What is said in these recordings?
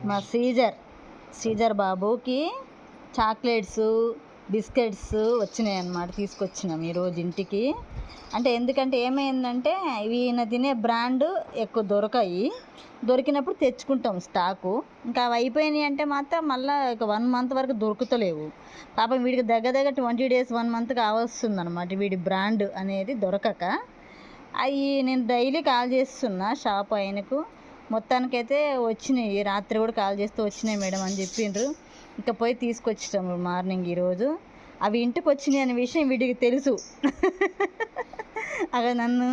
మా సీజర్ బాబుకి chocolates biscuits వచ్చినాయి అన్నమాట, తీసుకొచ్చినాం ఈరోజు ఇంటికి. అంటే ఎందుకంటే ఏమైందంటే ఈయన తినే బ్రాండ్ ఎక్కువ దొరికినప్పుడు తెచ్చుకుంటాం స్టాకు. ఇంకా అవి అయిపోయినాయి అంటే మాత్రం మళ్ళీ ఒక 1 మంత్ వరకు దొరుకుతలేవు. పాపం వీడికి దగ్గర 20 days 1 month కావస్తుంది అనమాట వీడి బ్రాండ్ అనేది దొరకక. అవి నేను డైలీ కాల్ చేస్తున్నా షాప్ ఆయనకు. మొత్తానికైతే వచ్చినాయి, రాత్రి కూడా కాల్ చేస్తే వచ్చినాయి మేడం అని చెప్పిండ్రు. ఇంకా పోయి తీసుకొచ్చాము మార్నింగ్ ఈరోజు. అవి ఇంటికి వచ్చినాయి అనే విషయం వీడికి తెలుసు. అవి నన్ను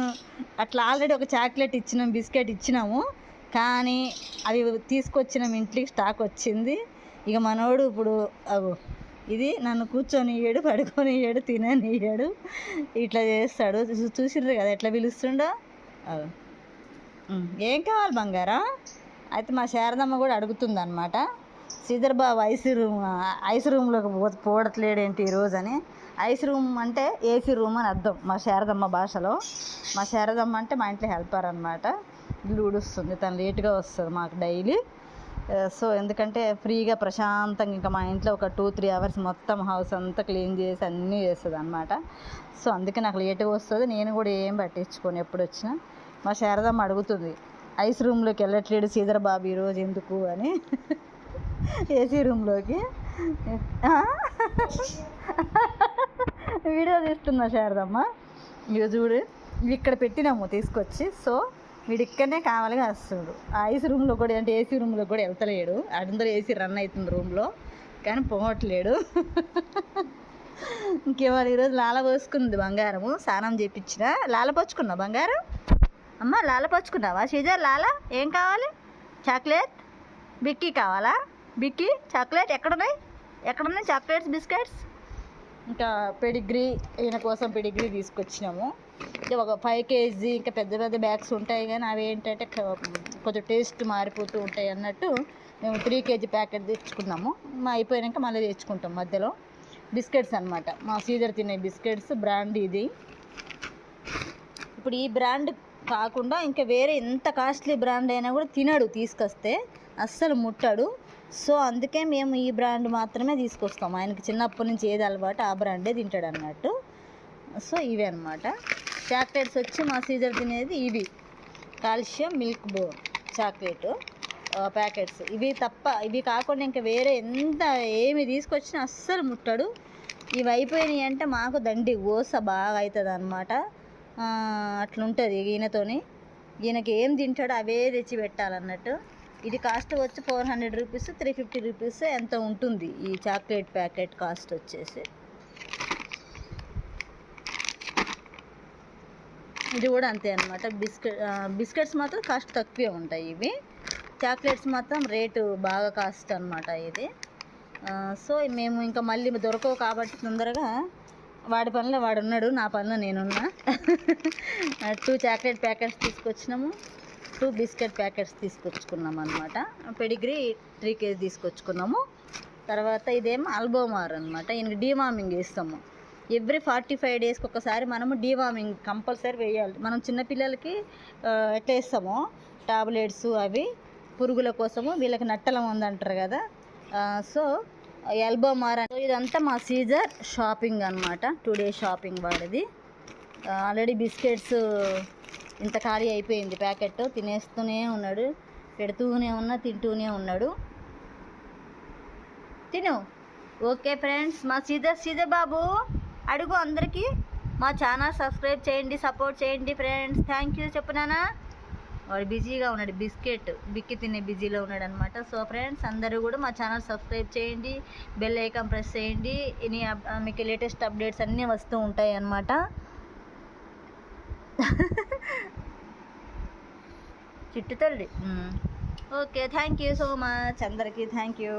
అట్లా ఆల్రెడీ ఒక చాక్లెట్ ఇచ్చినాం, బిస్కెట్ ఇచ్చినాము, కానీ అవి తీసుకొచ్చినాం ఇంటికి, స్టాక్ వచ్చింది. ఇక మనోడు ఇప్పుడు ఇది నన్ను కూర్చొనియ్యాడు, పడుకొనియ్యాడు, తిననియ్యాడు, ఇట్లా చేస్తాడు. చూసిర్రు కదా ఎట్లా పిలుస్తుండో. ఏం కావాలి బంగారా? అయితే మా శారదమ్మ కూడా అడుగుతుంది అనమాట, శ్రీధర్ బాబు ఐస్ రూమ్లోకి పోవట్లేడేంటి ఈరోజు అని. ఐస్ రూమ్ అంటే ఏసీ రూమ్ అని అర్థం మా శారదమ్మ భాషలో. మా శారదమ్మ అంటే మా ఇంట్లో హెల్పర్ అనమాట, ఇల్లు ఊడుస్తుంది. తను లేట్గా వస్తుంది మాకు డైలీ. సో ఎందుకంటే ఫ్రీగా ప్రశాంతంగా ఇంకా మా ఇంట్లో ఒక 2-3 hours మొత్తం హౌస్ అంతా క్లీన్ చేసి అన్నీ చేస్తుంది అనమాట. సో అందుకే నాకు లేట్గా వస్తుంది, నేను కూడా ఏం పట్టించుకొని ఎప్పుడు వచ్చినా. మా శారదమ్మ అడుగుతుంది, ఐస్ రూమ్లోకి వెళ్ళట్లేడు శ్రీధర్ బాబు ఈరోజు ఎందుకు అని. ఏసీ రూమ్లోకి వీడియో తీస్తున్నా శారదమ్మ. ఇక చూడు ఇక్కడ పెట్టినాము తీసుకొచ్చి. సో వీడు ఇక్కడనే కావాలిగా వస్తాడు. ఆ ఐస్ రూమ్లో కూడా అంటే ఏసీ రూమ్లో కూడా వెళ్తలేడు. అందరూ ఏసీ రన్ అవుతుంది రూమ్లో, కానీ పోవట్లేడు. ఇంకేవాళ్ళు ఈరోజు లాల పోసుకుంది బంగారము, స్నానం చేయించిన. లాల పోచుకున్నావు బంగారం? అమ్మ లాల పోచుకున్నావా శ్రీజర్? లాల ఏం కావాలి? చాక్లెట్ బిక్కీ కావాలా? బిక్కీ చాక్లెట్ ఎక్కడున్నాయి చాక్లెట్స్ బిస్కెట్స్? ఇంకా పెడిగ్రీ, ఈయన కోసం పెడిగ్రీ తీసుకొచ్చినాము. ఇంకా ఒక 5 kg ఇంకా పెద్ద బ్యాగ్స్ ఉంటాయి, కానీ అవి ఏంటంటే కొంచెం టేస్ట్ మారిపోతూ ఉంటాయి అన్నట్టు మేము 3 kg ప్యాకెట్ తెచ్చుకున్నాము. అయిపోయాక మళ్ళీ తెచ్చుకుంటాం మధ్యలో. బిస్కెట్స్ అనమాట, మా శ్రీధర్ తినే బిస్కెట్స్ బ్రాండ్ ఇది. ఇప్పుడు ఈ బ్రాండ్ కాకుండా ఇంకా వేరే ఎంత కాస్ట్లీ బ్రాండ్ అయినా కూడా తినడు, తీసుకొస్తే అస్సలు ముట్టాడు. సో అందుకే మేము ఈ బ్రాండ్ మాత్రమే తీసుకొస్తాం. ఆయనకి చిన్నప్పటి నుంచి ఏది అలవాటు ఆ బ్రాండే తింటాడు అన్నట్టు. సో ఇవే అనమాట చాక్లెట్స్ వచ్చి మా శ్రీధర్ తినేది ఇవి, calcium milk bone chocolate packets. ఇవి కాకుండా ఇంకా వేరే ఎంత ఏమి తీసుకొచ్చినా అస్సలు ముట్టాడు. ఇవి అయిపోయినాయి అంటే మాకు దండి ఓస బాగా అవుతుంది అనమాట. అట్లుంటుంది ఈయనతోని. ఈయనకి ఏం తింటాడో అవే తెచ్చి పెట్టాలన్నట్టు. ఇది కాస్ట్ వచ్చి 400 rupees 350 rupees ఎంత ఉంటుంది ఈ చాక్లెట్ ప్యాకెట్ కాస్ట్ వచ్చేసి. ఇది కూడా అంతే అనమాట. బిస్కెట్స్ మాత్రం కాస్ట్ తక్కువే ఉంటాయి ఇవి. చాక్లెట్స్ మాత్రం రేటు బాగా కాస్ట్ అనమాట ఇది. సో మేము ఇంకా మళ్ళీ దొరకవు కాబట్టి తొందరగా వాడి పనిలో వాడు ఉన్నాడు, నా పనిలో నేనున్నా. 2 చాక్లెట్ ప్యాకెట్స్ తీసుకొచ్చినాము, 2 బిస్కెట్ ప్యాకెట్స్ తీసుకొచ్చుకున్నాము అనమాట. Pedigree 3 kg తీసుకొచ్చుకున్నాము. తర్వాత ఇదేమో ఆల్బోమార్ అనమాట. ఈయనకి డీవార్మింగ్ వేస్తాము ఎవ్రీ 45 daysకి ఒకసారి. మనము డీవార్మింగ్ కంపల్సరీ వేయాలి. మనం చిన్నపిల్లలకి ఎట్లా వేస్తామో టాబ్లెట్స్ అవి పురుగుల కోసము, వీళ్ళకి నట్టలం ఉందంటారు కదా. సో ఎల్బోమార్. ఇదంతా మా సీజర్ షాపింగ్ అనమాట, 2 days షాపింగ్ వాడిది. ఆల్రెడీ బిస్కెట్స్ ఇంత ఖాళీ అయిపోయింది ప్యాకెట్. తినేస్తూనే ఉన్నాడు, పెడుతూనే ఉన్నా, తింటూనే ఉన్నాడు. తిను. ఓకే ఫ్రెండ్స్, మా సీజర్ బాబు అడుగు అందరికీ మా ఛానల్ సబ్స్క్రైబ్ చేయండి, సపోర్ట్ చేయండి ఫ్రెండ్స్. థ్యాంక్ యూ చెప్పినానా. వాడు బిజీగా ఉన్నాడు, బిక్కి తినే బిజీలో ఉన్నాడు అనమాట. సో ఫ్రెండ్స్ అందరూ కూడా మా ఛానల్ సబ్స్క్రైబ్ చేయండి, బెల్ ఐకాన్ ప్రెస్ చేయండి. మీకు లేటెస్ట్ అప్డేట్స్ అన్నీ వస్తూ ఉంటాయి అన్నమాట. చిట్టు తల్లి. Okay, thank you so much అందరికీ. Thank you.